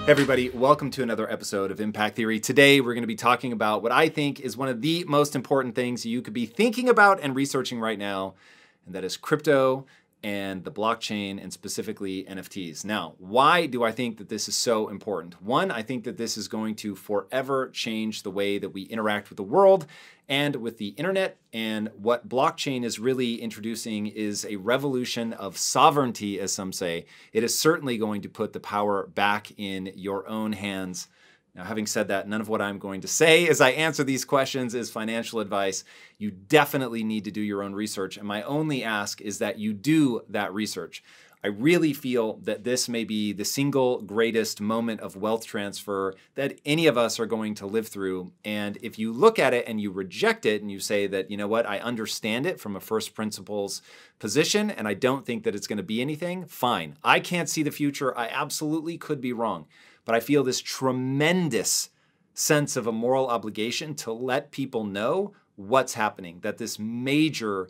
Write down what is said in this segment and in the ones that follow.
Everybody, welcome to another episode of Impact Theory. Today, we're going to be talking about what I think is one of the most important things you could be thinking about and researching right now, and that is crypto and the blockchain, and specifically NFTs. Now, why do I think that this is so important? One, I think that this is going to forever change the way that we interact with the world and with the internet. And what blockchain is really introducing is a revolution of sovereignty, as some say. It is certainly going to put the power back in your own hands. Now, having said that, none of what I'm going to say as I answer these questions is financial advice. You definitely need to do your own research, and my only ask is that you do that research. I really feel that this may be the single greatest moment of wealth transfer that any of us are going to live through. And if you look at it and you reject it and you say that, you know what, I understand it from a first principles position and I don't think that it's going to be anything, fine. I can't see the future. I absolutely could be wrong. But I feel this tremendous sense of a moral obligation to let people know what's happening, that this major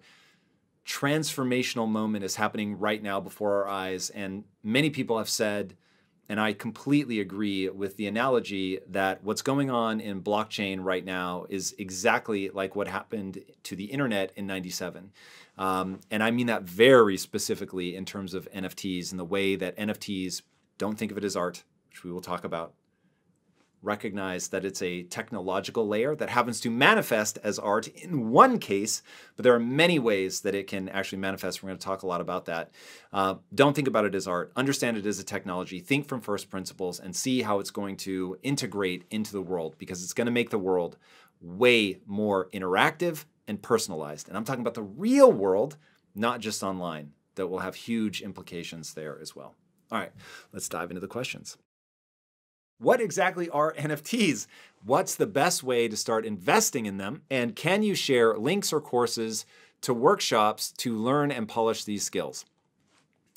transformational moment is happening right now before our eyes. And many people have said, and I completely agree with the analogy, that what's going on in blockchain right now is exactly like what happened to the internet in '97. And I mean that very specifically in terms of NFTs and the way that NFTs, don't think of it as art, which we will talk about, recognize that it's a technological layer that happens to manifest as art in one case, but there are many ways that it can actually manifest. We're going to talk a lot about that. Don't think about it as art. Understand it as a technology. Think from first principles and see how it's going to integrate into the world, because it's going to make the world way more interactive and personalized. And I'm talking about the real world, not just online, that will have huge implications there as well. All right, let's dive into the questions. What exactly are NFTs? What's the best way to start investing in them? And can you share links or courses to workshops to learn and polish these skills?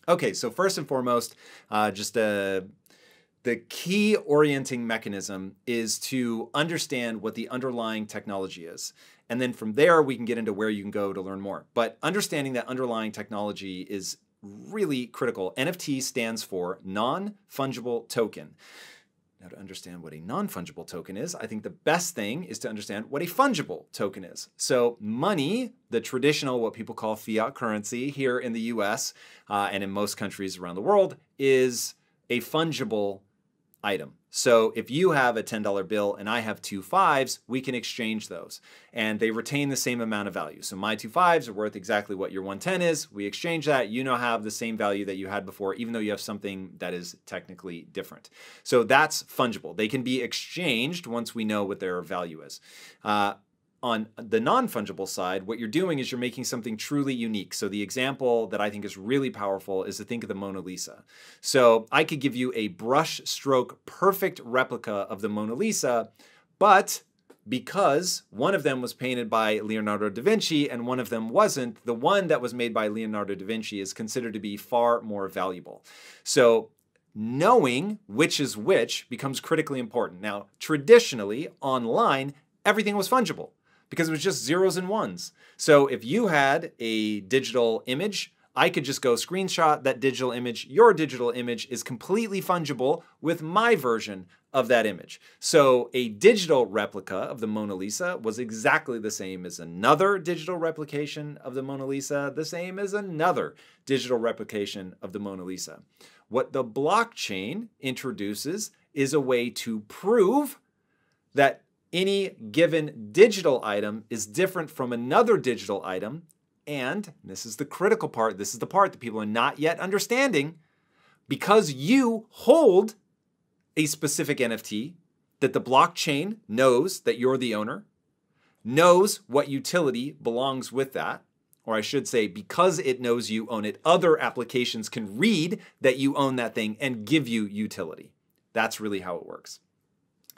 Okay, so first and foremost, the key orienting mechanism is to understand what the underlying technology is. And then from there, we can get into where you can go to learn more. But understanding that underlying technology is really critical. NFT stands for non-fungible token. Now, to understand what a non-fungible token is, I think the best thing is to understand what a fungible token is. So money, the traditional, what people call fiat currency here in the US and in most countries around the world, is a fungible item. So if you have a $10 bill and I have two fives, we can exchange those and they retain the same amount of value. So my two fives are worth exactly what your 110 is. We exchange that. You now have the same value that you had before, even though you have something that is technically different. So that's fungible. They can be exchanged once we know what their value is. On the non-fungible side, what you're doing is you're making something truly unique. So the example that I think is really powerful is to think of the Mona Lisa. So I could give you a brush stroke perfect replica of the Mona Lisa, but because one of them was painted by Leonardo da Vinci and one of them wasn't, the one that was made by Leonardo da Vinci is considered to be far more valuable. So knowing which is which becomes critically important. Now, traditionally, online, everything was fungible, because it was just zeros and ones. So if you had a digital image, I could just go screenshot that digital image. Your digital image is completely fungible with my version of that image. So a digital replica of the Mona Lisa was exactly the same as another digital replication of the Mona Lisa, the same as another digital replication of the Mona Lisa. What the blockchain introduces is a way to prove that any given digital item is different from another digital item. And this is the critical part. This is the part that people are not yet understanding. Because you hold a specific NFT that the blockchain knows that you're the owner, knows what utility belongs with that, or I should say, because it knows you own it, other applications can read that you own that thing and give you utility. That's really how it works.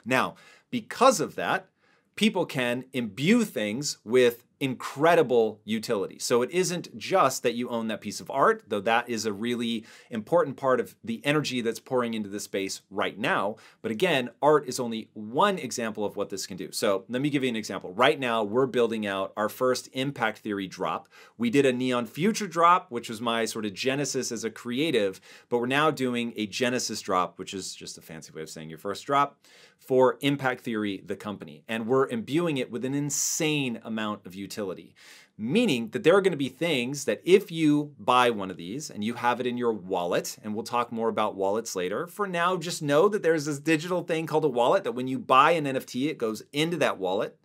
Now, because of that, people can imbue things with incredible utility. So it isn't just that you own that piece of art, though that is a really important part of the energy that's pouring into this space right now. But again, art is only one example of what this can do. So let me give you an example. Right now, we're building out our first impact theory drop. We did a Neon Future drop, which was my sort of genesis as a creative, but we're now doing a Genesis drop, which is just a fancy way of saying your first drop, for Impact Theory, the company. And we're imbuing it with an insane amount of utility, meaning that there are going to be things that if you buy one of these and you have it in your wallet, and we'll talk more about wallets later, for now, just know that there's this digital thing called a wallet that when you buy an NFT, it goes into that wallet.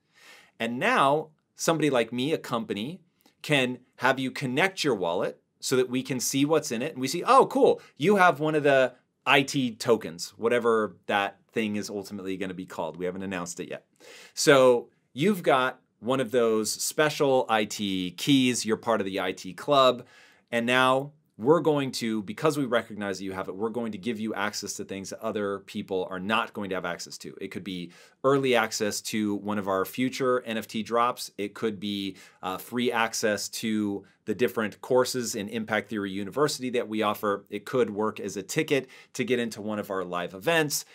And now somebody like me, a company, can have you connect your wallet so that we can see what's in it. And we see, oh, cool, you have one of the IT tokens, whatever that thing is ultimately going to be called. We haven't announced it yet. So you've got one of those special IT keys. You're part of the IT club. And now we're going to, because we recognize that you have it, we're going to give you access to things that other people are not going to have access to. It could be early access to one of our future NFT drops. It could be free access to the different courses in Impact Theory University that we offer. It could work as a ticket to get into one of our live events,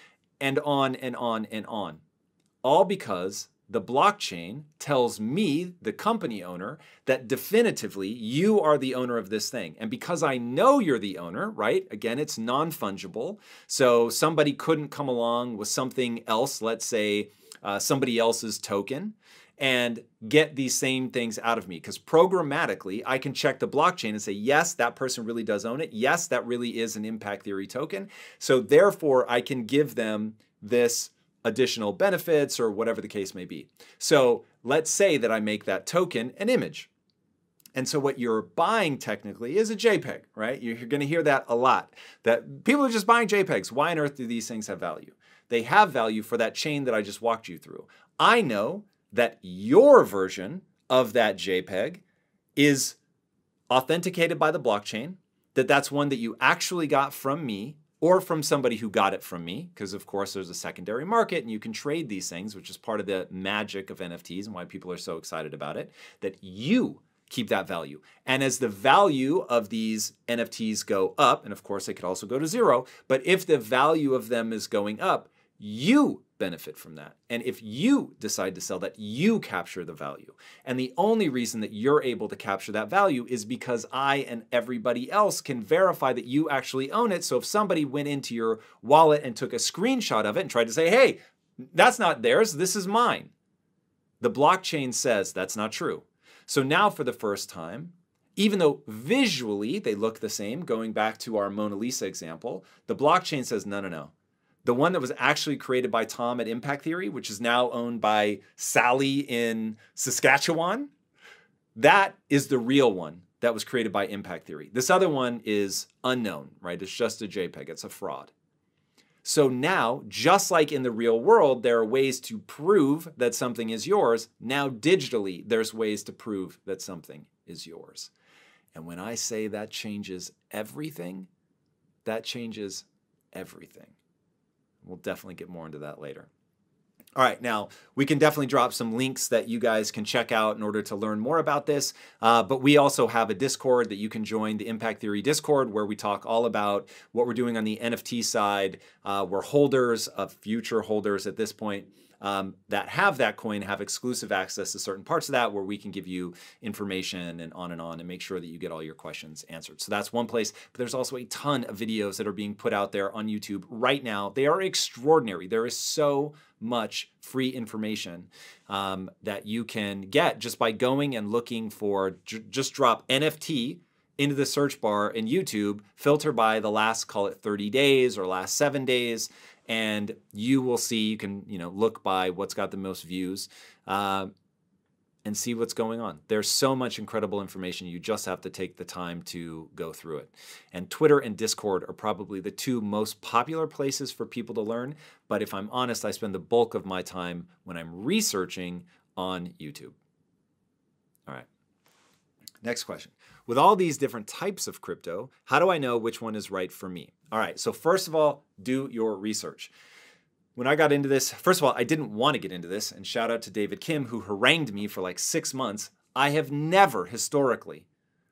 and on and on and on. All because the blockchain tells me, the company owner, that definitively you are the owner of this thing. And because I know you're the owner, right? Again, it's non-fungible. So somebody couldn't come along with something else, let's say somebody else's token, and get these same things out of me. Because programmatically, I can check the blockchain and say, yes, that person really does own it. Yes, that really is an Impact Theory token. So therefore, I can give them this additional benefits or whatever the case may be. So let's say that I make that token an image. And so what you're buying technically is a JPEG, right? You're going to hear that a lot, that people are just buying JPEGs. Why on earth do these things have value? They have value for that chain that I just walked you through. I know that your version of that JPEG is authenticated by the blockchain, that that's one that you actually got from me, or from somebody who got it from me, because of course there's a secondary market and you can trade these things, which is part of the magic of NFTs and why people are so excited about it, that you keep that value. And as the value of these NFTs go up, and of course they could also go to zero, but if the value of them is going up, you benefit from that. And if you decide to sell that, you capture the value. And the only reason that you're able to capture that value is because I and everybody else can verify that you actually own it. So if somebody went into your wallet and took a screenshot of it and tried to say, hey, that's not theirs, this is mine, the blockchain says that's not true. So now for the first time, even though visually they look the same, going back to our Mona Lisa example, the blockchain says, no, no, no. The one that was actually created by Tom at Impact Theory, which is now owned by Sally in Saskatchewan, that is the real one that was created by Impact Theory. This other one is unknown, right? It's just a JPEG, it's a fraud. So now, just like in the real world, there are ways to prove that something is yours. Now digitally, there's ways to prove that something is yours. And when I say that changes everything, that changes everything. We'll definitely get more into that later. All right, now we can definitely drop some links that you guys can check out in order to learn more about this. But we also have a Discord that you can join, the Impact Theory Discord, where we talk all about what we're doing on the NFT side. We're holders of future holders at this point that have that coin have exclusive access to certain parts of that where we can give you information and on and make sure that you get all your questions answered. So that's one place, but there's also a ton of videos that are being put out there on YouTube right now. They are extraordinary. There is so much free information that you can get just by going and looking for, just drop NFT into the search bar in YouTube, filter by the last, call it 30 days or last 7 days, and you will see, you can look by what's got the most views and see what's going on. There's so much incredible information. You just have to take the time to go through it. And Twitter and Discord are probably the two most popular places for people to learn. But if I'm honest, I spend the bulk of my time when I'm researching on YouTube. All right. Next question. With all these different types of crypto, how do I know which one is right for me? All right, so first of all, do your research. When I got into this, first of all, I didn't want to get into this, and shout out to David Kim, who harangued me for like 6 months I have never historically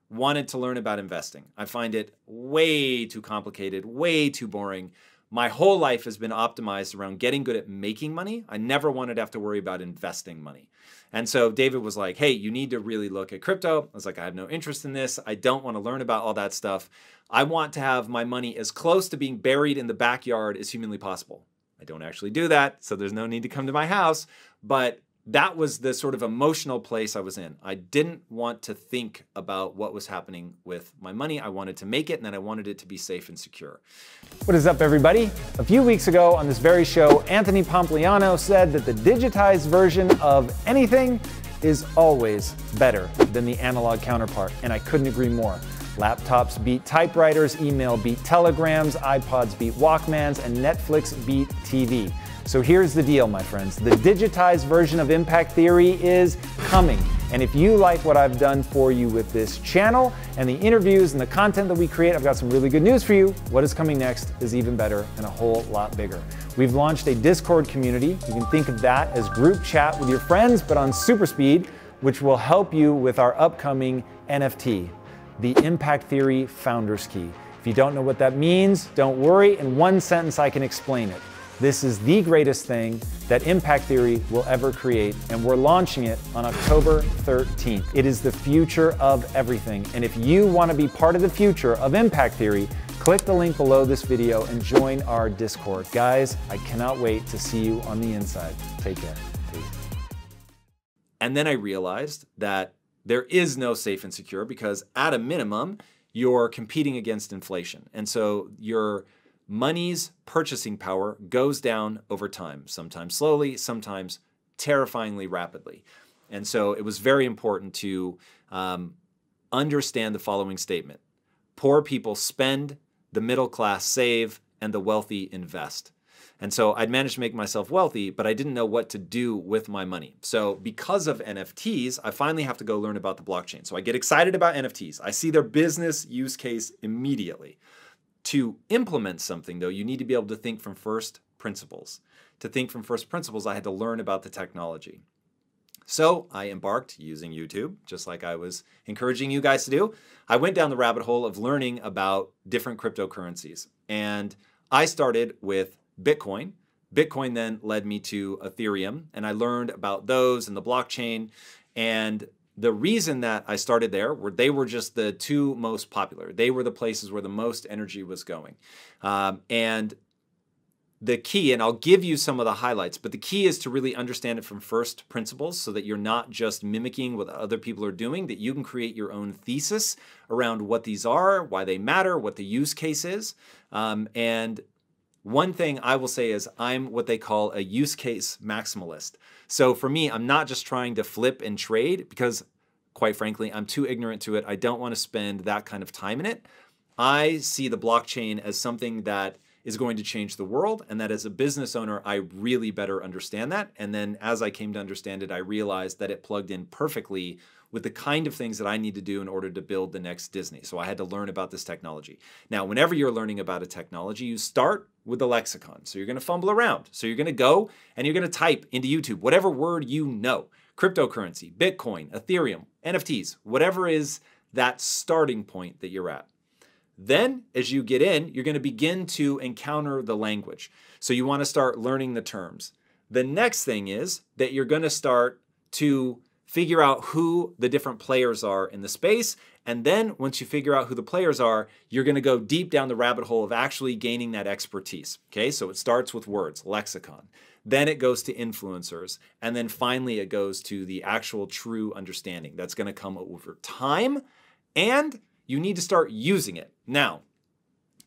wanted to learn about investing. I find it way too complicated, way too boring. My whole life has been optimized around getting good at making money. I never wanted to have to worry about investing money. And so David was like, hey, you need to really look at crypto. I was like, I have no interest in this. I don't want to learn about all that stuff. I want to have my money as close to being buried in the backyard as humanly possible. I don't actually do that, so there's no need to come to my house, but that was the sort of emotional place I was in. I didn't want to think about what was happening with my money. I wanted to make it, and then I wanted it to be safe and secure. What is up, everybody? A few weeks ago on this very show, Anthony Pompliano said that the digitized version of anything is always better than the analog counterpart, and I couldn't agree more. Laptops beat typewriters, email beat telegrams, iPods beat Walkmans, and Netflix beat TV. So here's the deal, my friends. The digitized version of Impact Theory is coming. And if you like what I've done for you with this channel and the interviews and the content that we create, I've got some really good news for you. What is coming next is even better and a whole lot bigger. We've launched a Discord community. You can think of that as group chat with your friends, but on super speed, which will help you with our upcoming NFT, the Impact Theory Founders Key. If you don't know what that means, don't worry. In one sentence, I can explain it. This is the greatest thing that Impact Theory will ever create, and we're launching it on October 13th. It is the future of everything, and if you want to be part of the future of Impact Theory, click the link below this video and join our Discord. Guys, I cannot wait to see you on the inside. Take care. Peace. And then I realized that there is no safe and secure because at a minimum, you're competing against inflation. And so your money's purchasing power goes down over time, sometimes slowly, sometimes terrifyingly rapidly. And so it was very important to understand the following statement. Poor people spend, the middle class save, and the wealthy invest. And so I'd managed to make myself wealthy, but I didn't know what to do with my money. So because of NFTs, I finally have to go learn about the blockchain. So I get excited about NFTs. I see their business use case immediately. To implement something, though, you need to be able to think from first principles. To think from first principles, I had to learn about the technology. So I embarked using YouTube, just like I was encouraging you guys to do. I went down the rabbit hole of learning about different cryptocurrencies. And I started with Bitcoin. Bitcoin then led me to Ethereum, and I learned about those and the blockchain. And the reason that I started there were they were just the two most popular. They were the places where the most energy was going. And the key, and I'll give you some of the highlights, but the key is to really understand it from first principles so that you're not just mimicking what other people are doing, that you can create your own thesis around what these are, why they matter, what the use case is. And one thing I will say is I'm what they call a use case maximalist. So for me, I'm not just trying to flip and trade because, quite frankly, I'm too ignorant to it. I don't want to spend that kind of time in it. I see the blockchain as something that is going to change the world, and that as a business owner, I really better understand that. And then as I came to understand it, I realized that it plugged in perfectly with the kind of things that I need to do in order to build the next Disney. So I had to learn about this technology. Now, whenever you're learning about a technology, you start with the lexicon. So you're going to fumble around. So you're going to go and you're going to type into YouTube whatever word you know. Cryptocurrency, Bitcoin, Ethereum, NFTs, whatever is that starting point that you're at. Then, as you get in, you're going to begin to encounter the language. So you want to start learning the terms. The next thing is that you're going to start to figure out who the different players are in the space. And then once you figure out who the players are, you're going to go deep down the rabbit hole of actually gaining that expertise. Okay, so it starts with words, lexicon. Then it goes to influencers. And then finally it goes to the actual true understanding. That's going to come over time. And you need to start using it. Now,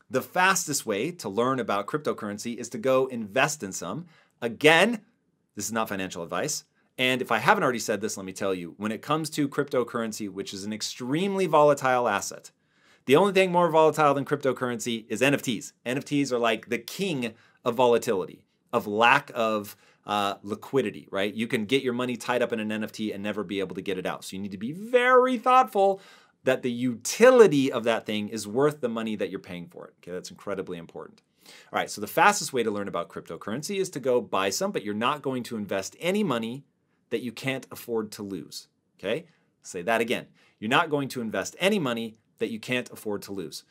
the fastest way to learn about cryptocurrency is to go invest in some. Again, this is not financial advice. And if I haven't already said this, let me tell you, when it comes to cryptocurrency, which is an extremely volatile asset, the only thing more volatile than cryptocurrency is NFTs. NFTs are like the king of volatility, of lack of liquidity, right? You can get your money tied up in an NFT and never be able to get it out. So you need to be very thoughtful that the utility of that thing is worth the money that you're paying for it. Okay, that's incredibly important. All right, so the fastest way to learn about cryptocurrency is to go buy some, but you're not going to invest any money that you can't afford to lose, okay? Say that again. You're not going to invest any money that you can't afford to lose.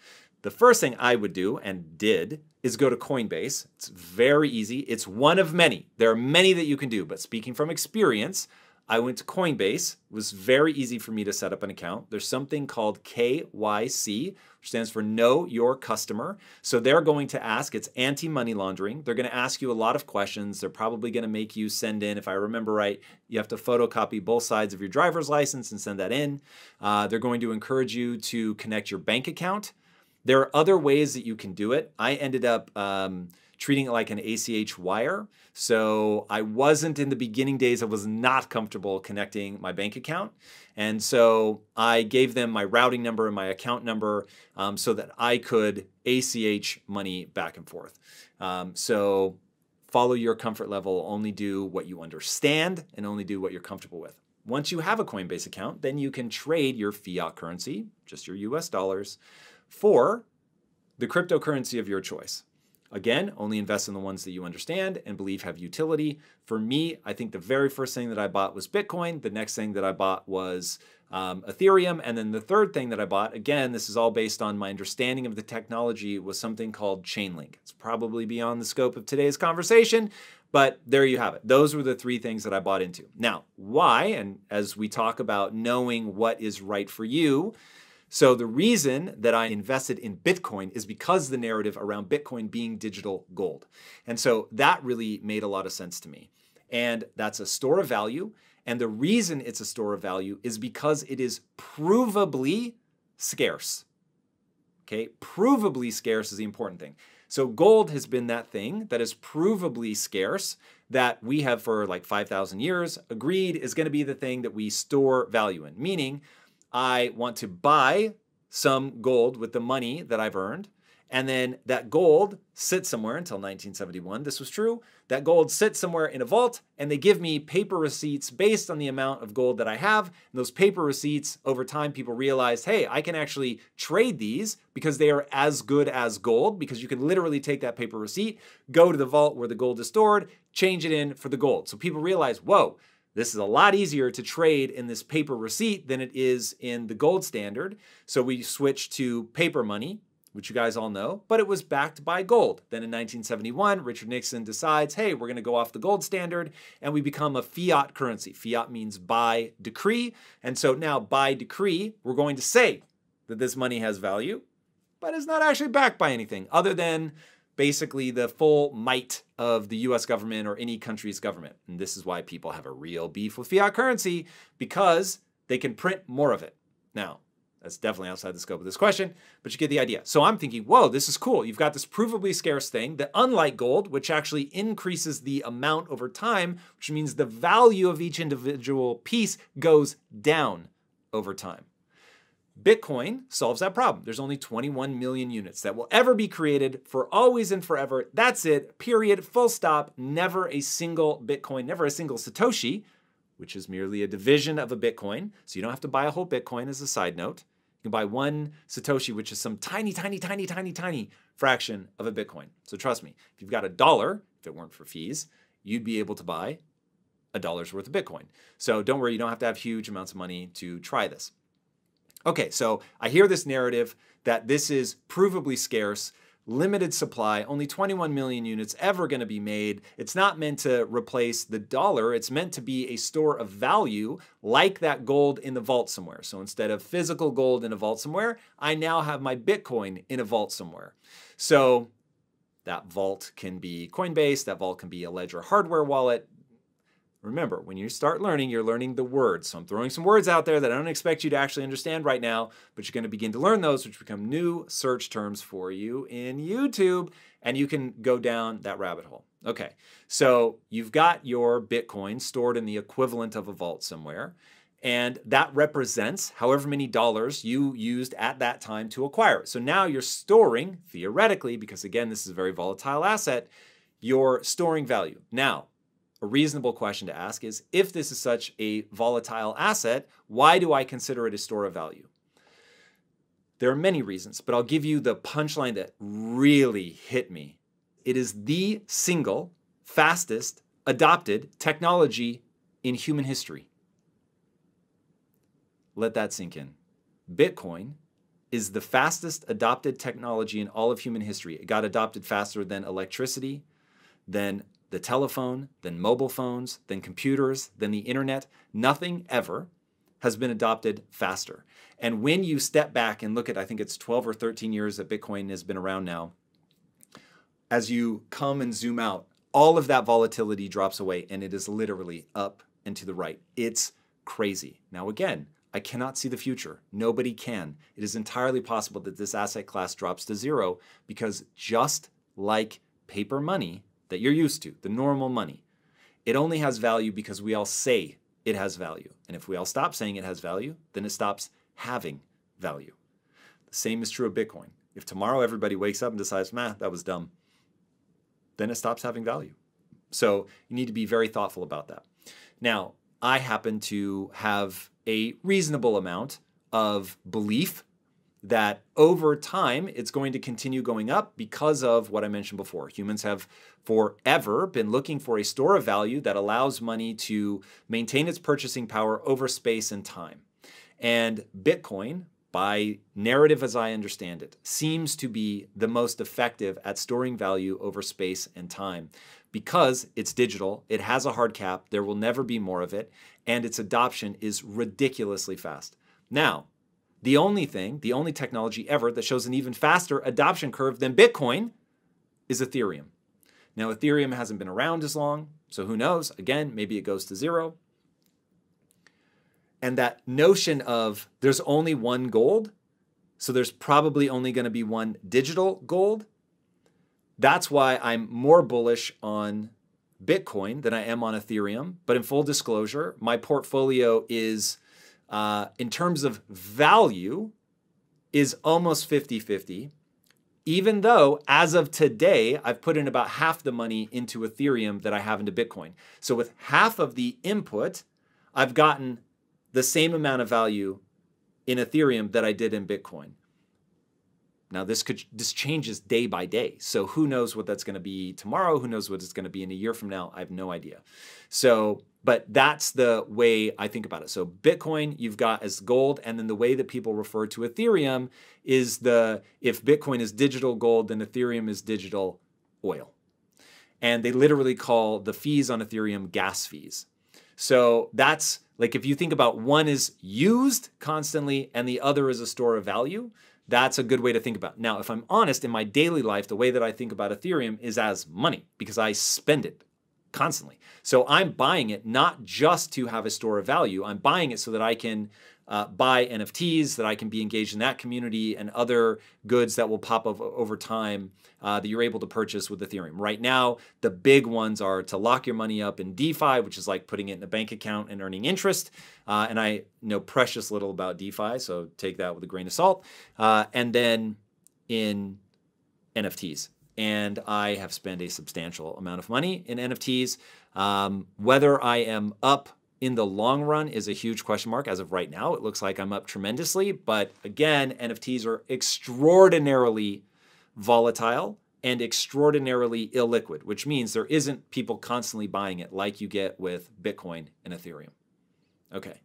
The first thing I would do, and did, is go to Coinbase. It's very easy. It's one of many. There are many that you can do, but speaking from experience, I went to Coinbase. It was very easy for me to set up an account. There's something called KYC, which stands for Know Your Customer. So they're going to ask, it's anti-money laundering. They're going to ask you a lot of questions. They're probably going to make you send in, if I remember right, you have to photocopy both sides of your driver's license and send that in. They're going to encourage you to connect your bank account. There are other ways that you can do it. I ended up treating it like an ACH wire. So I wasn't, in the beginning days, I was not comfortable connecting my bank account. And so I gave them my routing number and my account number so that I could ACH money back and forth. So follow your comfort level, only do what you understand and only do what you're comfortable with. Once you have a Coinbase account, then you can trade your fiat currency, just your US dollars, for the cryptocurrency of your choice. Again, only invest in the ones that you understand and believe have utility. For me, I think the very first thing that I bought was Bitcoin. The next thing that I bought was Ethereum. And then the third thing that I bought, again, this is all based on my understanding of the technology, was something called Chainlink. It's probably beyond the scope of today's conversation, but there you have it. Those were the three things that I bought into. Now, why? And as we talk about knowing what is right for you, so the reason that I invested in Bitcoin is because the narrative around Bitcoin being digital gold. And so that really made a lot of sense to me. And that's a store of value. And the reason it's a store of value is because it is provably scarce. Okay, provably scarce is the important thing. So gold has been that thing that is provably scarce that we have for like 5,000 years agreed is going to be the thing that we store value in, meaning I want to buy some gold with the money that I've earned, and then that gold sits somewhere until 1971. This was true. That gold sits somewhere in a vault, and they give me paper receipts based on the amount of gold that I have. And those paper receipts, over time, people realized, hey, I can actually trade these because they are as good as gold, because you can literally take that paper receipt, go to the vault where the gold is stored, change it in for the gold. So people realize, whoa, this is a lot easier to trade in this paper receipt than it is in the gold standard. So we switched to paper money, which you guys all know, but it was backed by gold. Then in 1971, Richard Nixon decides, hey, we're going to go off the gold standard, and we become a fiat currency. Fiat means by decree. And so now by decree, we're going to say that this money has value, but it's not actually backed by anything other than basically the full might of the US government or any country's government. And this is why people have a real beef with fiat currency, because they can print more of it. Now, that's definitely outside the scope of this question, but you get the idea. So I'm thinking, whoa, this is cool. You've got this provably scarce thing that, unlike gold, which actually increases the amount over time, which means the value of each individual piece goes down over time. Bitcoin solves that problem. There's only 21 million units that will ever be created for always and forever. That's it, period, full stop. Never a single Bitcoin, never a single Satoshi, which is merely a division of a Bitcoin. So you don't have to buy a whole Bitcoin as a side note. You can buy one Satoshi, which is some tiny, tiny, tiny, tiny, tiny fraction of a Bitcoin. So trust me, if you've got $1, if it weren't for fees, you'd be able to buy $1's worth of Bitcoin. So don't worry, you don't have to have huge amounts of money to try this. Okay, so I hear this narrative that this is provably scarce, limited supply, only 21 million units ever going to be made. It's not meant to replace the dollar. It's meant to be a store of value like that gold in the vault somewhere. So instead of physical gold in a vault somewhere, I now have my Bitcoin in a vault somewhere. So that vault can be Coinbase, that vault can be a Ledger hardware wallet. Remember, when you start learning, you're learning the words. So I'm throwing some words out there that I don't expect you to actually understand right now, but you're going to begin to learn those, which become new search terms for you in YouTube, and you can go down that rabbit hole. Okay, so you've got your Bitcoin stored in the equivalent of a vault somewhere, and that represents however many dollars you used at that time to acquire it. So now you're storing, theoretically, because again, this is a very volatile asset, you're storing value. Now, a reasonable question to ask is, if this is such a volatile asset, why do I consider it a store of value? There are many reasons, but I'll give you the punchline that really hit me. It is the single fastest adopted technology in human history. let that sink in. Bitcoin is the fastest adopted technology in all of human history. It got adopted faster than electricity, than the telephone, than mobile phones, than computers, than the internet. Nothing ever has been adopted faster. And when you step back and look at, I think it's 12 or 13 years that Bitcoin has been around now, as you come and zoom out, all of that volatility drops away and it is literally up and to the right. It's crazy. Now again, I cannot see the future. Nobody can. It is entirely possible that this asset class drops to zero because just like paper money that you're used to, the normal money, it only has value because we all say it has value. And if we all stop saying it has value, then it stops having value. The same is true of Bitcoin. If tomorrow everybody wakes up and decides, that was dumb, then it stops having value. So you need to be very thoughtful about that. Now, I happen to have a reasonable amount of belief that over time it's going to continue going up because of what I mentioned before. Humans have forever been looking for a store of value that allows money to maintain its purchasing power over space and time. And Bitcoin, by narrative as I understand it, seems to be the most effective at storing value over space and time because it's digital, it has a hard cap, there will never be more of it, and its adoption is ridiculously fast. Now, the only technology ever that shows an even faster adoption curve than Bitcoin is Ethereum. Now, Ethereum hasn't been around as long, so who knows? Again, maybe it goes to zero. And that notion of there's only one gold, so there's probably only going to be one digital gold, that's why I'm more bullish on Bitcoin than I am on Ethereum. But in full disclosure, my portfolio is, in terms of value, is almost 50-50, even though as of today, I've put in about half the money into Ethereum that I have into Bitcoin. So with half of the input, I've gotten the same amount of value in Ethereum that I did in Bitcoin. Now this changes day by day. So who knows what that's going to be tomorrow? Who knows what it's going to be in a year from now? I have no idea. So, but that's the way I think about it. So Bitcoin, you've got as gold, and then the way that people refer to Ethereum is if Bitcoin is digital gold, then Ethereum is digital oil. And they literally call the fees on Ethereum gas fees. So that's like, if you think about one is used constantly and the other is a store of value, that's a good way to think about it. Now, if I'm honest, in my daily life, the way that I think about Ethereum is as money because I spend it constantly. So I'm buying it not just to have a store of value. I'm buying it so that I can buy NFTs, that I can be engaged in that community and other goods that will pop up over time that you're able to purchase with Ethereum. Right now, the big ones are to lock your money up in DeFi, which is like putting it in a bank account and earning interest. And I know precious little about DeFi, so take that with a grain of salt. And then in NFTs. And I have spent a substantial amount of money in NFTs. Whether I am up in the long run is a huge question mark. As of right now, it looks like I'm up tremendously. But again, NFTs are extraordinarily volatile and extraordinarily illiquid, which means there isn't people constantly buying it like you get with Bitcoin and Ethereum. Okay,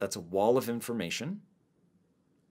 that's a wall of information.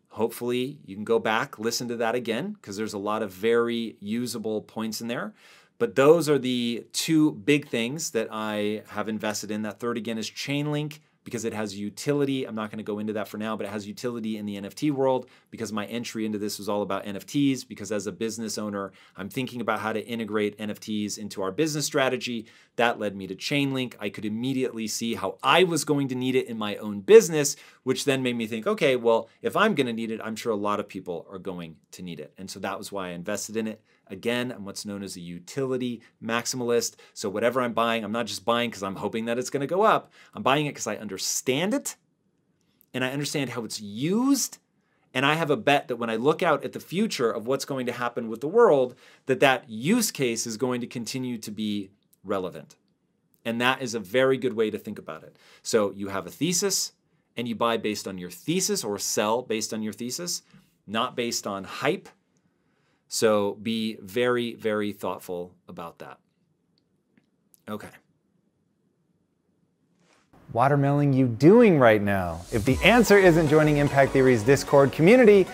Hopefully you can go back, listen to that again, because there's a lot of very usable points in there. But those are the two big things that I have invested in. That third, again, is Chainlink, because it has utility. I'm not going to go into that for now, but it has utility in the NFT world because my entry into this was all about NFTs, because as a business owner, I'm thinking about how to integrate NFTs into our business strategy. That led me to Chainlink. I could immediately see how I was going to need it in my own business, which then made me think, okay, well, if I'm going to need it, I'm sure a lot of people are going to need it. And so that was why I invested in it. Again, I'm what's known as a utility maximalist. So whatever I'm buying, I'm not just buying because I'm hoping that it's going to go up. I'm buying it because I understand it and I understand how it's used. And I have a bet that when I look out at the future of what's going to happen with the world, that use case is going to continue to be relevant. And that is a very good way to think about it. So you have a thesis and you buy based on your thesis, or sell based on your thesis, not based on hype. So be very, very thoughtful about that. Okay. watermelon you doing right now? If the answer isn't joining Impact Theory's Discord community,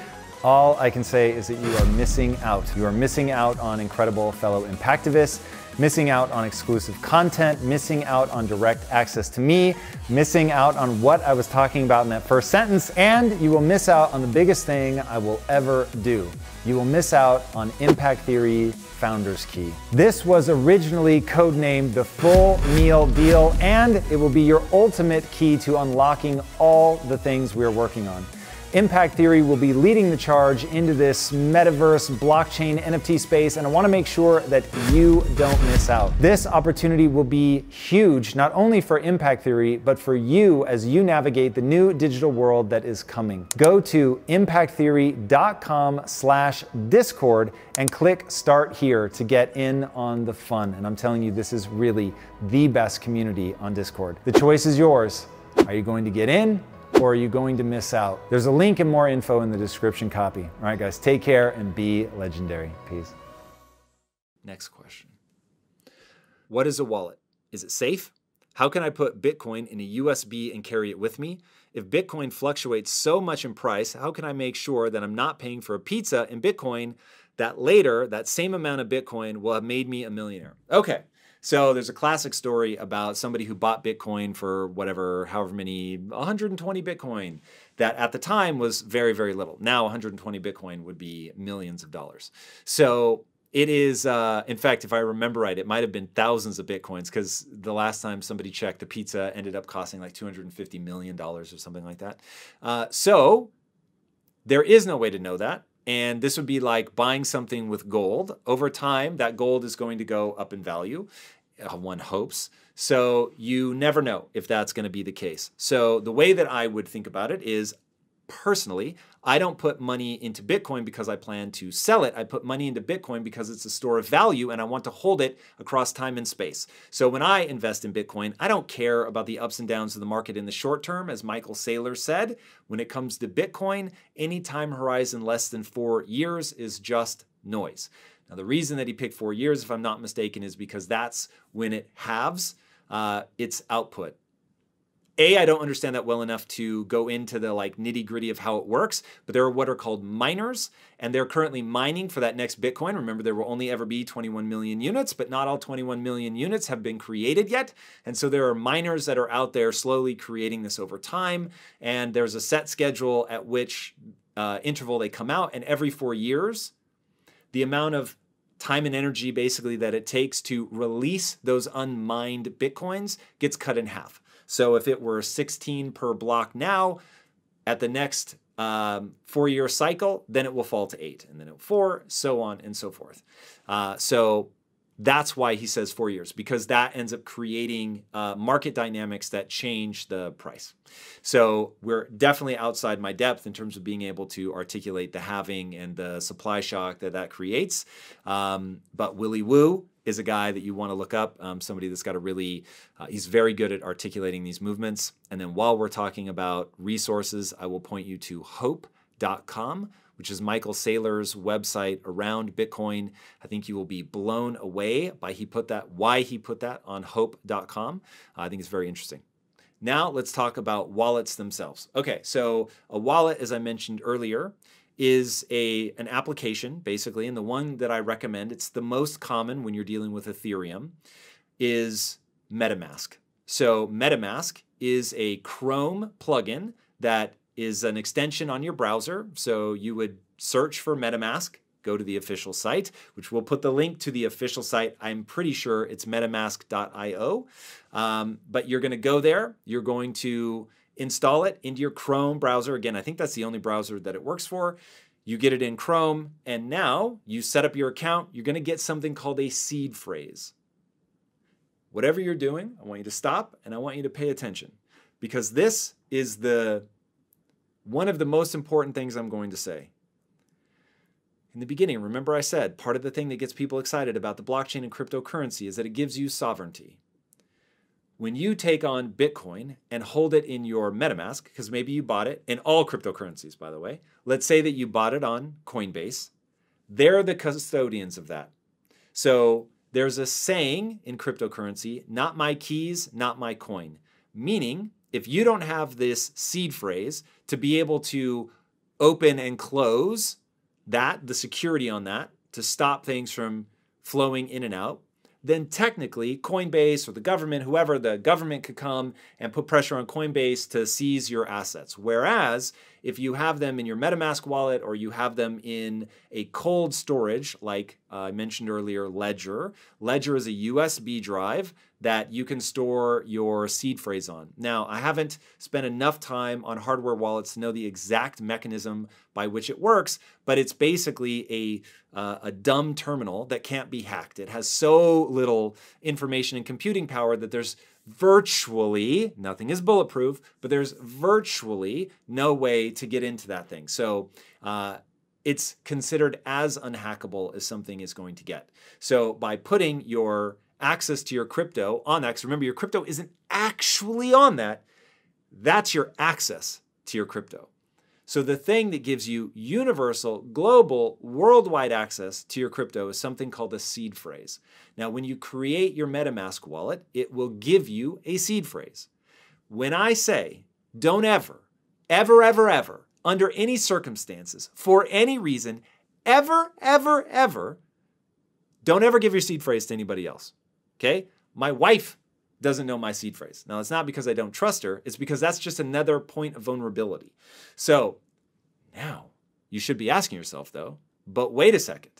all I can say is that you are missing out. You are missing out on incredible fellow impactivists, missing out on exclusive content, missing out on direct access to me, missing out on what I was talking about in that first sentence, and you will miss out on the biggest thing I will ever do. You will miss out on Impact Theory Founder's Key. This was originally codenamed the Full Meal Deal, and it will be your ultimate key to unlocking all the things we are working on. Impact Theory will be leading the charge into this metaverse, blockchain, NFT space, and I want to make sure that you don't miss out. This opportunity will be huge, not only for Impact Theory, but for you as you navigate the new digital world that is coming. Go to impacttheory.com/Discord and click Start Here to get in on the fun. And I'm telling you, this is really the best community on Discord. The choice is yours. Are you going to get in? Or are you going to miss out? There's a link and more info in the description copy. All right, guys, take care and be legendary. Peace. Next question. What is a wallet? Is it safe? How can I put Bitcoin in a USB and carry it with me? If Bitcoin fluctuates so much in price, how can I make sure that I'm not paying for a pizza in Bitcoin that later, that same amount of Bitcoin will have made me a millionaire? Okay. So there's a classic story about somebody who bought Bitcoin for whatever, however many, 120 Bitcoin, that at the time was very, very little. Now 120 Bitcoin would be millions of dollars. So it is, in fact, if I remember right, it might have been thousands of Bitcoins, because the last time somebody checked, the pizza ended up costing like $250 million or something like that. So there is no way to know that. And this would be like buying something with gold. Over time, that gold is going to go up in value, one hopes. So you never know if that's going to be the case. So the way that I would think about it is, personally, I don't put money into Bitcoin because I plan to sell it. I put money into Bitcoin because it's a store of value and I want to hold it across time and space. So when I invest in Bitcoin, I don't care about the ups and downs of the market in the short term. As Michael Saylor said, when it comes to Bitcoin, any time horizon less than 4 years is just noise. Now, the reason that he picked 4 years, if I'm not mistaken, is because that's when it halves its output. I don't understand that well enough to go into the nitty gritty of how it works, but there are what are called miners, and they're currently mining for that next Bitcoin. Remember, there will only ever be 21 million units, but not all 21 million units have been created yet. And so there are miners that are out there slowly creating this over time. And there's a set schedule at which interval they come out. And every 4 years, the amount of time and energy basically that it takes to release those unmined Bitcoins gets cut in half. So if it were 16 per block now, at the next 4-year cycle, then it will fall to 8, and then 4, so on and so forth. So that's why he says 4 years, because that ends up creating market dynamics that change the price. So we're definitely outside my depth in terms of being able to articulate the halving and the supply shock that that creates. But Bilyeu is a guy that you want to look up, somebody that's got a really, he's very good at articulating these movements. And then while we're talking about resources, I will point you to hope.com, which is Michael Saylor's website around Bitcoin. I think you will be blown away by why he put that on hope.com. I think it's very interesting. Now let's talk about wallets themselves. Okay, so a wallet, as I mentioned earlier, is an application, basically, and the one that I recommend, it's the most common when you're dealing with Ethereum, is MetaMask. So MetaMask is a Chrome plugin that is an extension on your browser. So you would search for MetaMask, go to the official site, which we'll put the link to the official site. I'm pretty sure it's metamask.io. But you're going to go there. You're going to install it into your Chrome browser. Again, I think that's the only browser that it works for. You get it in Chrome, and now you set up your account. You're going to get something called a seed phrase. Whatever you're doing, I want you to stop, and I want you to pay attention, because this is one of the most important things I'm going to say. In the beginning, remember I said, part of the thing that gets people excited about the blockchain and cryptocurrency is that it gives you sovereignty. When you take on Bitcoin and hold it in your MetaMask, because maybe you bought it in all cryptocurrencies, by the way. Let's say that you bought it on Coinbase. They're the custodians of that. So there's a saying in cryptocurrency, not my keys, not my coin. Meaning, if you don't have this seed phrase to be able to open and close that, the security on that, to stop things from flowing in and out, then technically Coinbase or the government, whoever, the government could come and put pressure on Coinbase to seize your assets. Whereas if you have them in your MetaMask wallet or you have them in a cold storage, like I mentioned earlier, Ledger. Ledger is a USB drive that you can store your seed phrase on. Now, I haven't spent enough time on hardware wallets to know the exact mechanism by which it works, but it's basically a dumb terminal that can't be hacked. It has so little information and computing power that there's virtually, nothing is bulletproof, but there's virtually no way to get into that thing. So it's considered as unhackable as something is going to get. So by putting your access to your crypto on that, because remember, your crypto isn't actually on that, that's your access to your crypto. So the thing that gives you universal, global, worldwide access to your crypto is something called a seed phrase. Now, when you create your MetaMask wallet, it will give you a seed phrase. When I say, don't ever, under any circumstances, for any reason, ever, don't ever give your seed phrase to anybody else. Okay? My wife doesn't know my seed phrase. Now, it's not because I don't trust her. It's because that's just another point of vulnerability. So now you should be asking yourself, though, but wait a second.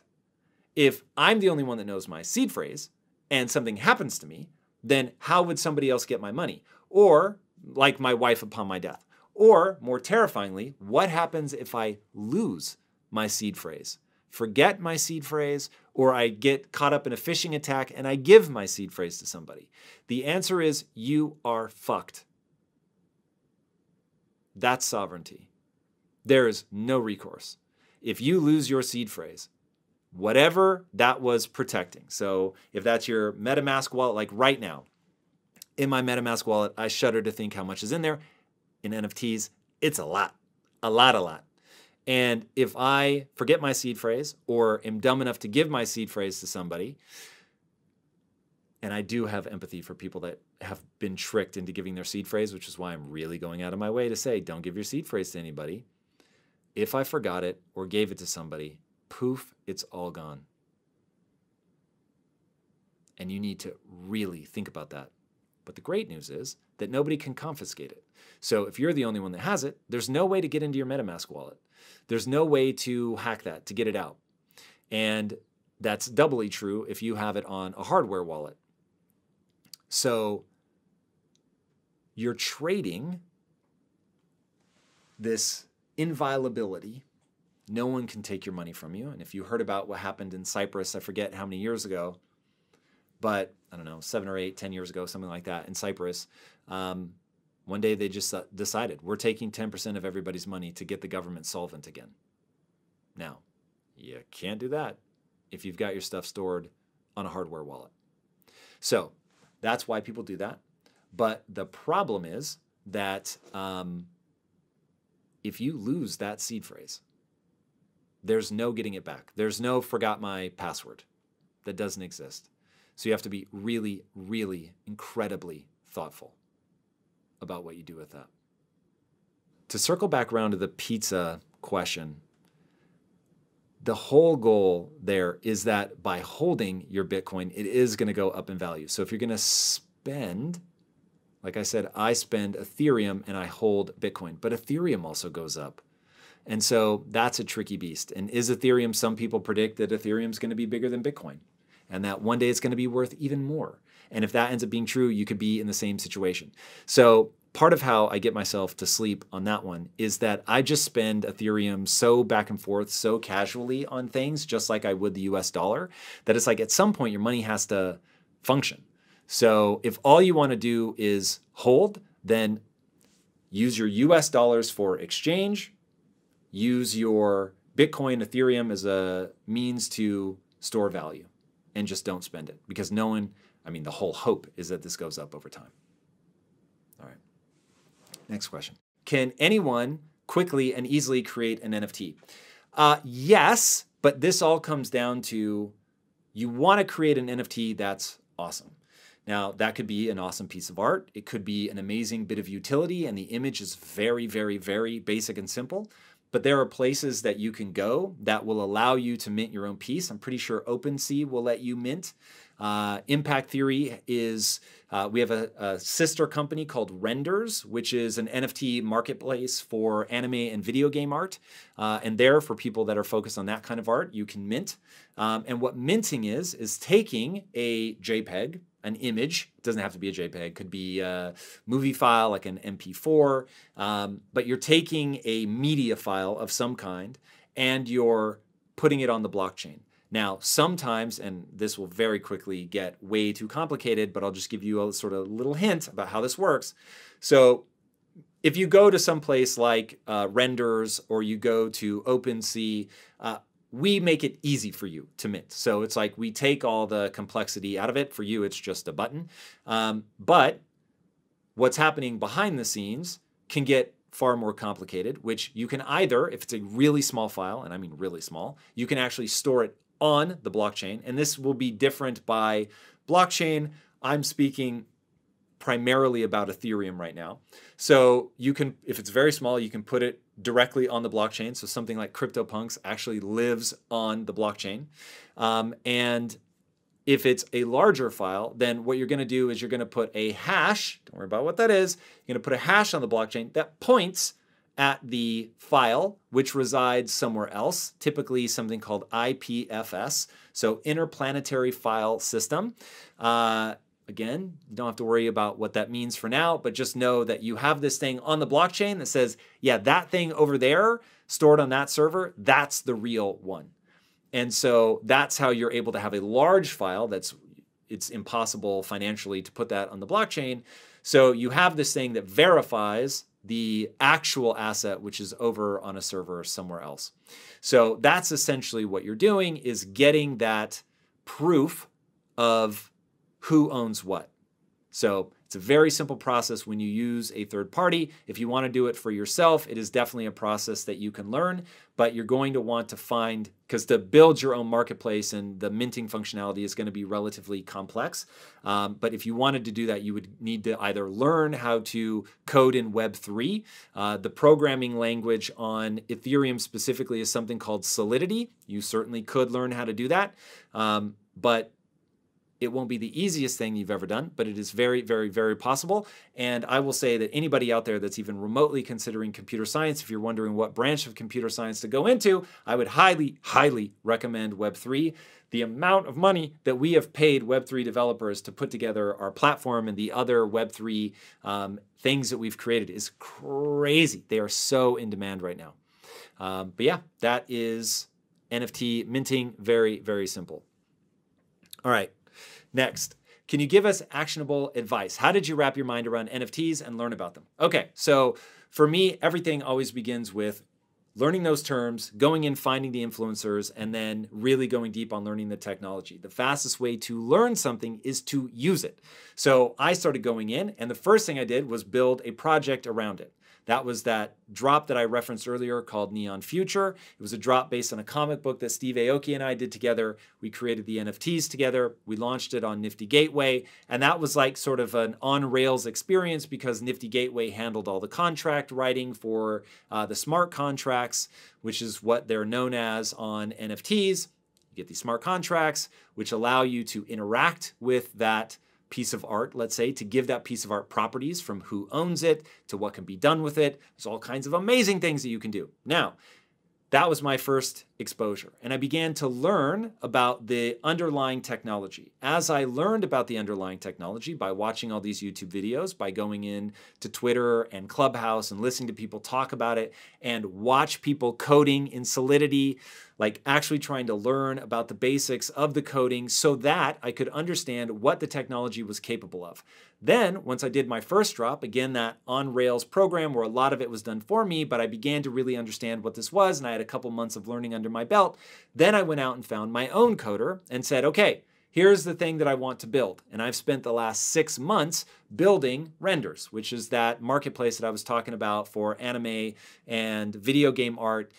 If I'm the only one that knows my seed phrase and something happens to me, then how would somebody else get my money? Or like my wife upon my death. Or more terrifyingly, what happens if I lose my seed phrase? Forget my seed phrase, or I get caught up in a phishing attack and I give my seed phrase to somebody? The answer is you are fucked. That's sovereignty. There is no recourse. If you lose your seed phrase, whatever that was protecting. So if that's your MetaMask wallet, like right now, in my MetaMask wallet, I shudder to think how much is in there. In NFTs, it's a lot. And if I forget my seed phrase or am dumb enough to give my seed phrase to somebody, and I do have empathy for people that have been tricked into giving their seed phrase, which is why I'm really going out of my way to say, don't give your seed phrase to anybody. If I forgot it or gave it to somebody, poof, it's all gone. And you need to really think about that. But the great news is that nobody can confiscate it. So if you're the only one that has it, there's no way to get into your MetaMask wallet. There's no way to hack that, to get it out. And that's doubly true if you have it on a hardware wallet. So you're trading this inviolability. No one can take your money from you. And if you heard about what happened in Cyprus, I forget how many years ago, but I don't know, 7 or 8, 10 years ago, something like that in Cyprus, one day they just decided, we're taking 10% of everybody's money to get the government solvent again. Now, you can't do that if you've got your stuff stored on a hardware wallet. So that's why people do that. But the problem is that if you lose that seed phrase, there's no getting it back. There's no forgot my password. That doesn't exist. So you have to be really, really incredibly thoughtful about what you do with that. To circle back around to the pizza question, the whole goal there is that by holding your Bitcoin, it is going to go up in value. So if you're going to spend, like I said, I spend Ethereum and I hold Bitcoin, but Ethereum also goes up. And so that's a tricky beast. And is Ethereum, some people predict that Ethereum is going to be bigger than Bitcoin and that one day it's going to be worth even more. And if that ends up being true, you could be in the same situation. So part of how I get myself to sleep on that one is that I just spend Ethereum so back and forth, so casually on things, just like I would the US dollar, that it's like at some point your money has to function. So if all you want to do is hold, then use your US dollars for exchange, use your Bitcoin, Ethereum as a means to store value, and just don't spend it. Because no one, I mean, the whole hope is that this goes up over time. All right. Next question. Can anyone quickly and easily create an NFT? Yes, but this all comes down to you want to create an NFT that's awesome. Now, that could be an awesome piece of art. It could be an amazing bit of utility, and the image is very, very, very basic and simple. But there are places that you can go that will allow you to mint your own piece. I'm pretty sure OpenSea will let you mint. Impact Theory is, we have a sister company called Renders, which is an NFT marketplace for anime and video game art. And there, for people that are focused on that kind of art, you can mint. And what minting is taking a JPEG, an image. It doesn't have to be a JPEG, could be a movie file like an MP4, but you're taking a media file of some kind and you're putting it on the blockchain. Now, sometimes, and this will very quickly get way too complicated, but I'll just give you a sort of little hint about how this works. So if you go to some place like Renders or you go to OpenSea, we make it easy for you to mint. So it's like we take all the complexity out of it. For you, it's just a button. But what's happening behind the scenes can get far more complicated, which you can either, if it's a really small file, and I mean really small, you can actually store it on the blockchain. And this will be different by blockchain. I'm speaking primarily about Ethereum right now. So you can, if it's very small, you can put it directly on the blockchain. So something like CryptoPunks actually lives on the blockchain. And if it's a larger file, then what you're going to do is you're going to put a hash, don't worry about what that is, you're going to put a hash on the blockchain that points at the file, which resides somewhere else, typically something called IPFS, so Interplanetary File System. Again, you don't have to worry about what that means for now, but just know that you have this thing on the blockchain that says, yeah, that thing over there stored on that server, that's the real one. And so that's how you're able to have a large file it's impossible financially to put that on the blockchain. So you have this thing that verifies the actual asset, which is over on a server somewhere else. So that's essentially what you're doing, is getting that proof of who owns what. So it's a very simple process when you use a third party. If you want to do it for yourself, it is definitely a process that you can learn, but you're going to want to find, because to build your own marketplace and the minting functionality is going to be relatively complex. But if you wanted to do that, you would need to either learn how to code in Web3. The programming language on Ethereum specifically is something called Solidity. You certainly could learn how to do that. But it won't be the easiest thing you've ever done, but it is very, very, very possible. And I will say that anybody out there that's even remotely considering computer science, if you're wondering what branch of computer science to go into, I would highly, highly recommend Web3. The amount of money that we have paid Web3 developers to put together our platform and the other Web3 things that we've created is crazy. They are so in demand right now. But yeah, that is NFT minting. Very, very simple. All right. Next, can you give us actionable advice? How did you wrap your mind around NFTs and learn about them? Okay, so for me, everything always begins with learning those terms, going in, finding the influencers, and then really going deep on learning the technology. The fastest way to learn something is to use it. So I started going in, and the first thing I did was build a project around it. That was that drop that I referenced earlier called Neon Future. It was a drop based on a comic book that Steve Aoki and I did together. We created the NFTs together. We launched it on Nifty Gateway. And that was like sort of an on-rails experience because Nifty Gateway handled all the contract writing for the smart contracts, which is what they're known as on NFTs. You get these smart contracts, which allow you to interact with that piece of art, let's say, to give that piece of art properties from who owns it to what can be done with it. There's all kinds of amazing things that you can do. Now, that was my first exposure. And I began to learn about the underlying technology. As I learned about the underlying technology by watching all these YouTube videos, by going in to Twitter and Clubhouse and listening to people talk about it and watch people coding in Solidity, like actually trying to learn about the basics of the coding so that I could understand what the technology was capable of. Then, once I did my first drop, again, that on-rails program where a lot of it was done for me, but I began to really understand what this was, and I had a couple months of learning under my belt. Then I went out and found my own coder and said, okay, here's the thing that I want to build. And I've spent the last 6 months building Renders, which is that marketplace that I was talking about for anime and video game art,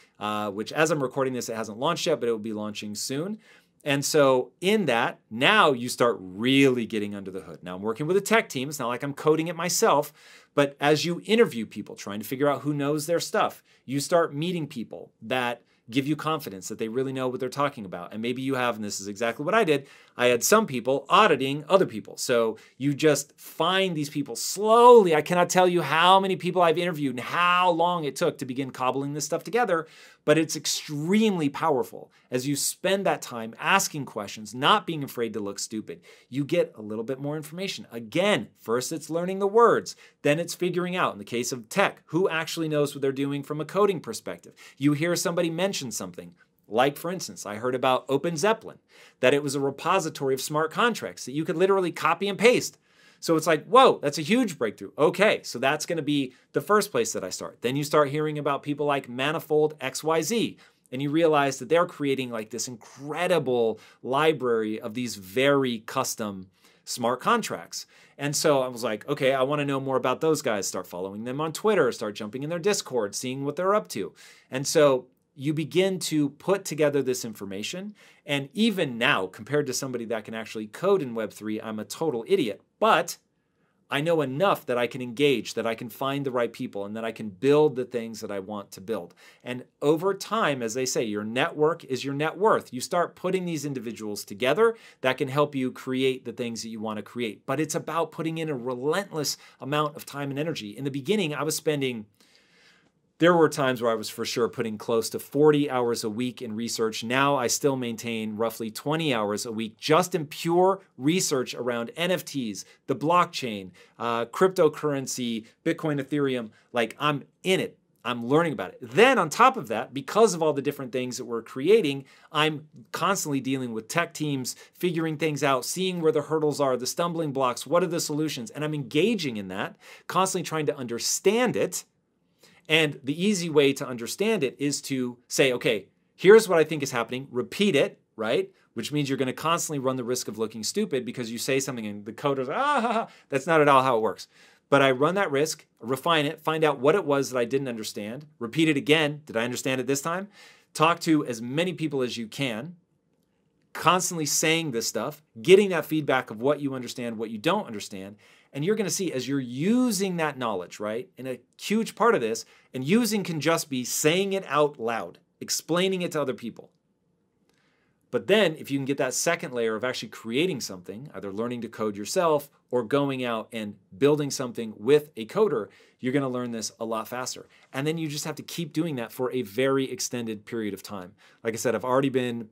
which as I'm recording this, it hasn't launched yet, but it will be launching soon. And so in that, now you start really getting under the hood. Now I'm working with a tech team. It's not like I'm coding it myself, but as you interview people, trying to figure out who knows their stuff, you start meeting people that give you confidence that they really know what they're talking about. And maybe you have, and this is exactly what I did, I had some people auditing other people. So you just find these people slowly. I cannot tell you how many people I've interviewed and how long it took to begin cobbling this stuff together, but it's extremely powerful. As you spend that time asking questions, not being afraid to look stupid, you get a little bit more information. Again, first it's learning the words, then it's figuring out, in the case of tech, who actually knows what they're doing from a coding perspective. You hear somebody mention something, like for instance, I heard about Open Zeppelin, that it was a repository of smart contracts that you could literally copy and paste. So it's like, whoa, that's a huge breakthrough. Okay, so that's going to be the first place that I start. Then you start hearing about people like Manifold XYZ, and you realize that they're creating like this incredible library of these very custom smart contracts. And so I was like, okay, I want to know more about those guys. Start following them on Twitter, start jumping in their Discord, seeing what they're up to. And so you begin to put together this information. And even now, compared to somebody that can actually code in Web3, I'm a total idiot. But I know enough that I can engage, that I can find the right people, and that I can build the things that I want to build. And over time, as they say, your network is your net worth. You start putting these individuals together that can help you create the things that you want to create. But it's about putting in a relentless amount of time and energy. In the beginning, I was spending... There were times where I was for sure putting close to 40 hours a week in research. Now I still maintain roughly 20 hours a week just in pure research around NFTs, the blockchain, cryptocurrency, Bitcoin, Ethereum. Like, I'm in it. I'm learning about it. Then on top of that, because of all the different things that we're creating, I'm constantly dealing with tech teams, figuring things out, seeing where the hurdles are, the stumbling blocks, what are the solutions, and I'm engaging in that, constantly trying to understand it. And the easy way to understand it is to say, okay, here's what I think is happening, repeat it, right? Which means you're going to constantly run the risk of looking stupid because you say something and the coder's that's not at all how it works. But I run that risk, refine it, find out what it was that I didn't understand, repeat it again. Did I understand it this time? Talk to as many people as you can, constantly saying this stuff, getting that feedback of what you understand, what you don't understand. And you're going to see as you're using that knowledge, right? And a huge part of this, and using can just be saying it out loud, explaining it to other people. But then if you can get that second layer of actually creating something, either learning to code yourself or going out and building something with a coder, you're going to learn this a lot faster. And then you just have to keep doing that for a very extended period of time. Like I said, I've already been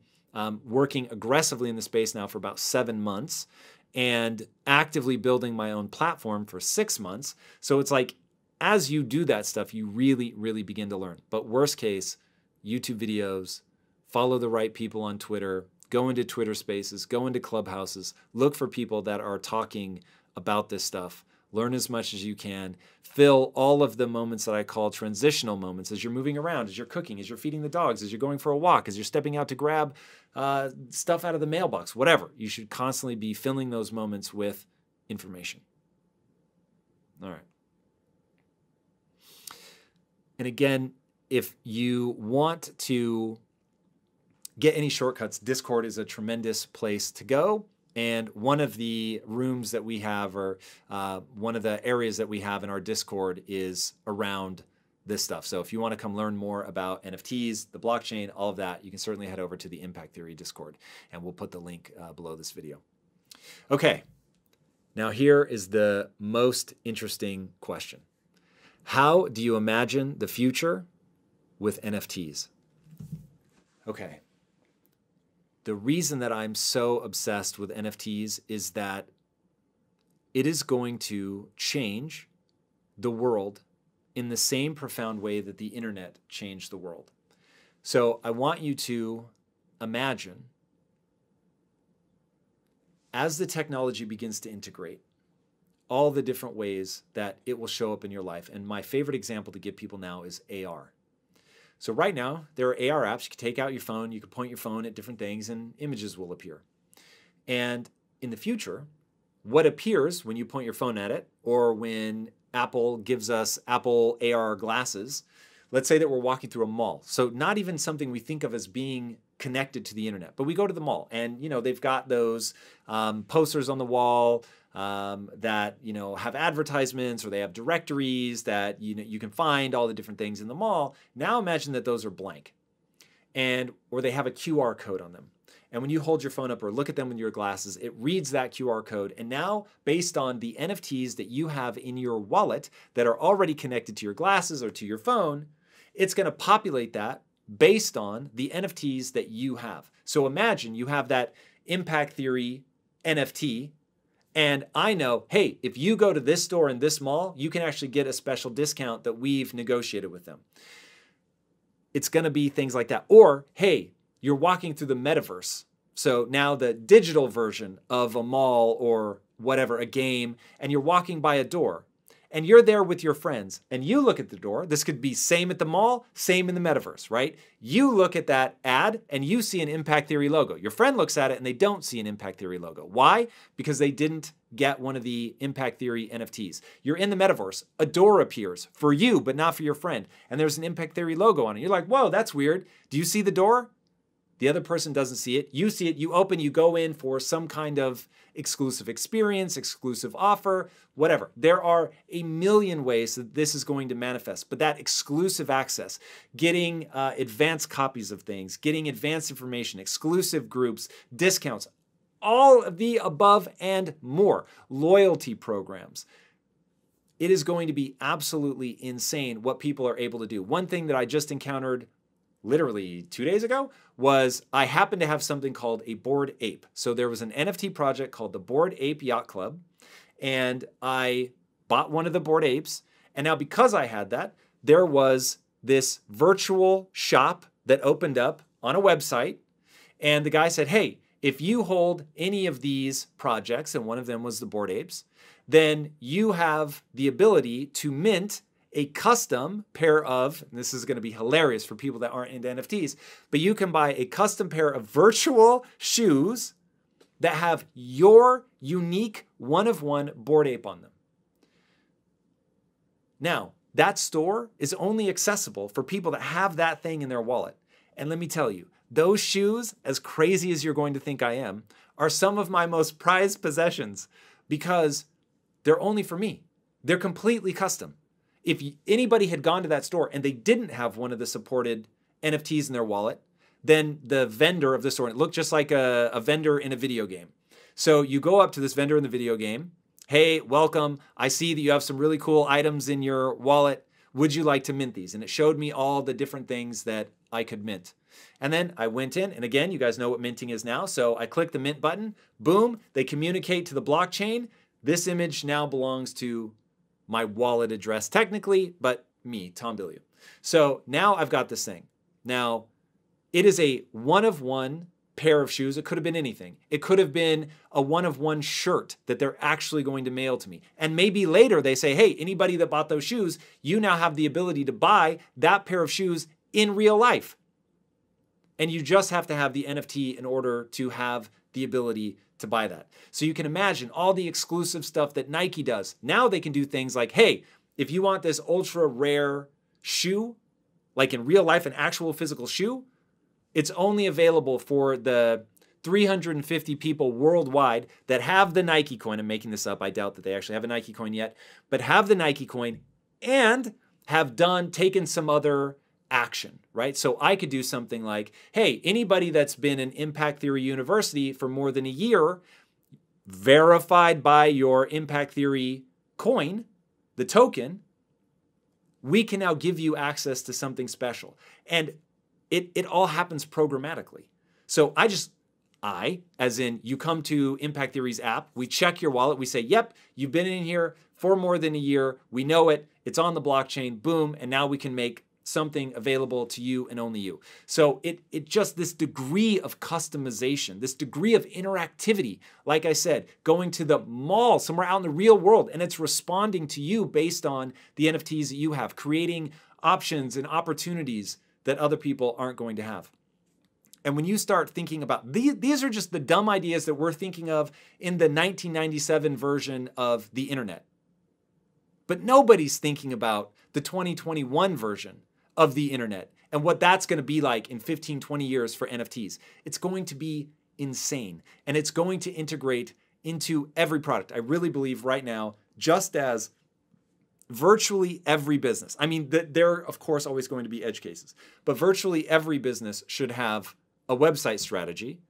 working aggressively in the space now for about 7 months and actively building my own platform for 6 months. So it's like, as you do that stuff, you really, really begin to learn. But worst case, YouTube videos, follow the right people on Twitter, go into Twitter spaces, go into clubhouses, look for people that are talking about this stuff. Learn as much as you can. Fill all of the moments that I call transitional moments as you're moving around, as you're cooking, as you're feeding the dogs, as you're going for a walk, as you're stepping out to grab stuff out of the mailbox, whatever. You should constantly be filling those moments with information. All right. And again, if you want to get any shortcuts, Discord is a tremendous place to go. And one of the rooms that we have, or one of the areas that we have in our Discord, is around this stuff. So if you want to come learn more about NFTs, the blockchain, all of that, you can certainly head over to the Impact Theory Discord, and we'll put the link below this video. Okay, now here is the most interesting question. How do you imagine the future with NFTs? Okay. The reason that I'm so obsessed with NFTs is that it is going to change the world in the same profound way that the internet changed the world. So I want you to imagine, as the technology begins to integrate, all the different ways that it will show up in your life. And my favorite example to give people now is AR. So right now, there are AR apps. You can take out your phone, you can point your phone at different things, and images will appear. And in the future, what appears when you point your phone at it, or when Apple gives us Apple AR glasses, let's say that we're walking through a mall. So not even something we think of as being connected to the internet. But we go to the mall and, they've got those posters on the wall that, have advertisements, or they have directories that, you can find all the different things in the mall. Now imagine that those are blank or they have a QR code on them. And when you hold your phone up or look at them with your glasses, it reads that QR code. And now, based on the NFTs that you have in your wallet that are already connected to your glasses or to your phone, it's going to populate that based on the NFTs that you have. So imagine you have that Impact Theory NFT, and I know, hey, if you go to this store in this mall, you can actually get a special discount that we've negotiated with them. It's going to be things like that. Or, hey, you're walking through the metaverse. So now the digital version of a mall or whatever, a game, and you're walking by a door and you're there with your friends and you look at the door. This could be same at the mall, same in the metaverse, right? You look at that ad and you see an Impact Theory logo. Your friend looks at it and they don't see an Impact Theory logo. Why? Because they didn't get one of the Impact Theory NFTs. You're in the metaverse. A door appears for you, but not for your friend. And there's an Impact Theory logo on it. You're like, whoa, that's weird. Do you see the door? The other person doesn't see it. You see it, you open, you go in for some kind of exclusive experience, exclusive offer, whatever. There are a million ways that this is going to manifest, but that exclusive access, getting advanced copies of things, getting advanced information, exclusive groups, discounts, all of the above and more, loyalty programs. It is going to be absolutely insane what people are able to do. One thing that I just encountered literally 2 days ago was I happened to have something called a Bored Ape. So there was an NFT project called the Bored Ape Yacht Club, and I bought one of the Bored Apes. And now because I had that, there was this virtual shop that opened up on a website. And the guy said, hey, if you hold any of these projects, and one of them was the Bored Apes, then you have the ability to mint a custom pair of, and this is going to be hilarious for people that aren't into NFTs, but you can buy a custom pair of virtual shoes that have your unique one-of-one Bored Ape on them. Now, that store is only accessible for people that have that thing in their wallet. And let me tell you, those shoes, as crazy as you're going to think I am, are some of my most prized possessions because they're only for me. They're completely custom. If anybody had gone to that store and they didn't have one of the supported NFTs in their wallet, then the vendor of the store, it looked just like a vendor in a video game. So you go up to this vendor in the video game. Hey, welcome. I see that you have some really cool items in your wallet. Would you like to mint these? And it showed me all the different things that I could mint. And then I went in, and again, you guys know what minting is now. So I click the mint button, boom, they communicate to the blockchain. This image now belongs to my wallet address technically, but me, Tom Bilyeu. So now I've got this thing. Now, it is a one-of-one pair of shoes. It could have been anything. It could have been a one-of-one shirt that they're actually going to mail to me. And maybe later they say, hey, anybody that bought those shoes, you now have the ability to buy that pair of shoes in real life. And you just have to have the NFT in order to have the ability to buy that. So you can imagine all the exclusive stuff that Nike does. Now they can do things like, hey, if you want this ultra rare shoe, like in real life, an actual physical shoe, it's only available for the 350 people worldwide that have the Nike coin. I'm making this up. I doubt that they actually have a Nike coin yet, but have the Nike coin and have taken some other action, right? So I could do something like, hey, anybody that's been in Impact Theory University for more than a year, verified by your Impact Theory coin, the token, we can now give you access to something special. And it all happens programmatically. So I, as in you come to Impact Theory's app, we check your wallet, we say, yep, you've been in here for more than a year, we know it, it's on the blockchain, boom, and now we can make something available to you and only you. So it just, this degree of customization, this degree of interactivity, like I said, going to the mall, somewhere out in the real world, and it's responding to you based on the NFTs that you have, creating options and opportunities that other people aren't going to have. And when you start thinking about, these are just the dumb ideas that we're thinking of in the 1997 version of the internet. But nobody's thinking about the 2021 version of the internet and what that's going to be like in 15, 20 years for NFTs. It's going to be insane, and it's going to integrate into every product. I really believe right now, just as virtually every business, I mean, there are, of course, always going to be edge cases, but virtually every business should have a website strategy.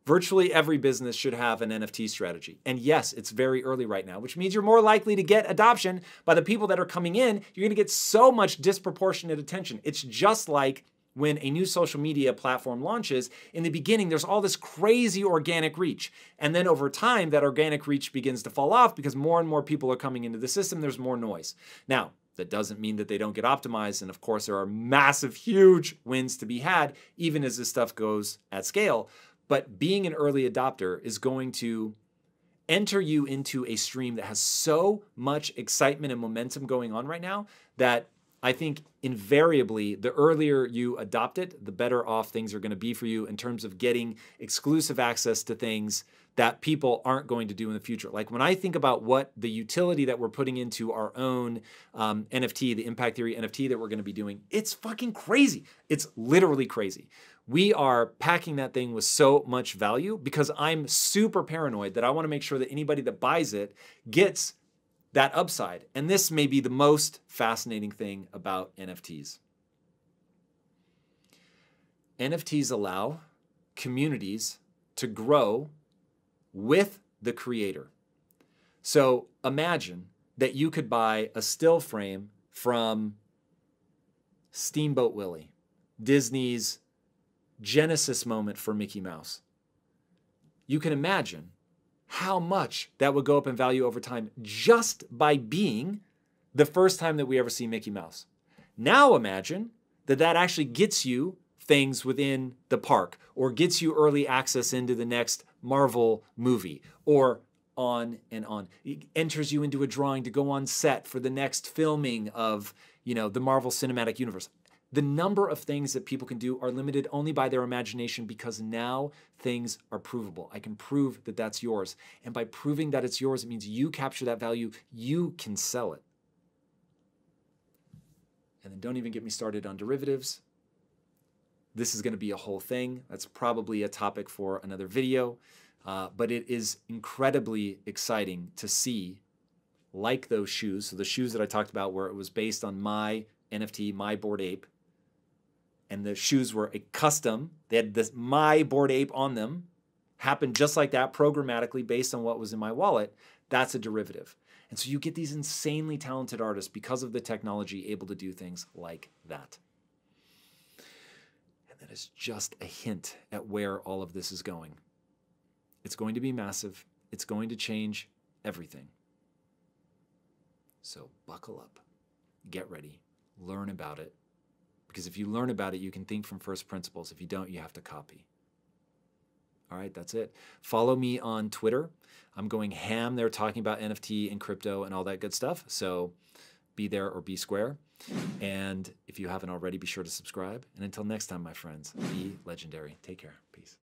Virtually every business should have an NFT strategy. And yes, it's very early right now, which means you're more likely to get adoption by the people that are coming in. You're going to get so much disproportionate attention. It's just like when a new social media platform launches. In the beginning, there's all this crazy organic reach. And then over time, that organic reach begins to fall off because more and more people are coming into the system. There's more noise. Now, that doesn't mean that they don't get optimized. And of course, there are massive, huge wins to be had, even as this stuff goes at scale. But being an early adopter is going to enter you into a stream that has so much excitement and momentum going on right now that I think invariably the earlier you adopt it, the better off things are going to be for you in terms of getting exclusive access to things that people aren't going to do in the future. Like when I think about what the utility that we're putting into our own NFT, the Impact Theory NFT that we're going to be doing, it's fucking crazy. It's literally crazy. We are packing that thing with so much value because I'm super paranoid that I want to make sure that anybody that buys it gets that upside. And this may be the most fascinating thing about NFTs. NFTs allow communities to grow with the creator. So imagine that you could buy a still frame from Steamboat Willie, Disney's Genesis moment for Mickey Mouse. You can imagine how much that would go up in value over time just by being the first time that we ever see Mickey Mouse. Now imagine that that actually gets you things within the park or gets you early access into the next Marvel movie or on and on. It enters you into a drawing to go on set for the next filming of, the Marvel Cinematic Universe. The number of things that people can do are limited only by their imagination because now things are provable. I can prove that that's yours. And by proving that it's yours, it means you capture that value, you can sell it. And then don't even get me started on derivatives. This is going to be a whole thing. That's probably a topic for another video. But it is incredibly exciting to see, like those shoes. So the shoes that I talked about where it was based on my NFT, my Bored Ape, and the shoes were a custom. They had this my Bored Ape on them. Happened just like that, programmatically based on what was in my wallet. That's a derivative. And so you get these insanely talented artists because of the technology able to do things like that. And that is just a hint at where all of this is going. It's going to be massive. It's going to change everything. So buckle up, get ready, learn about it. Because if you learn about it, you can think from first principles. If you don't, you have to copy. All right, that's it. Follow me on Twitter. I'm going ham there talking about NFT and crypto and all that good stuff. So be there or be square. And if you haven't already, be sure to subscribe. And until next time, my friends, be legendary. Take care. Peace.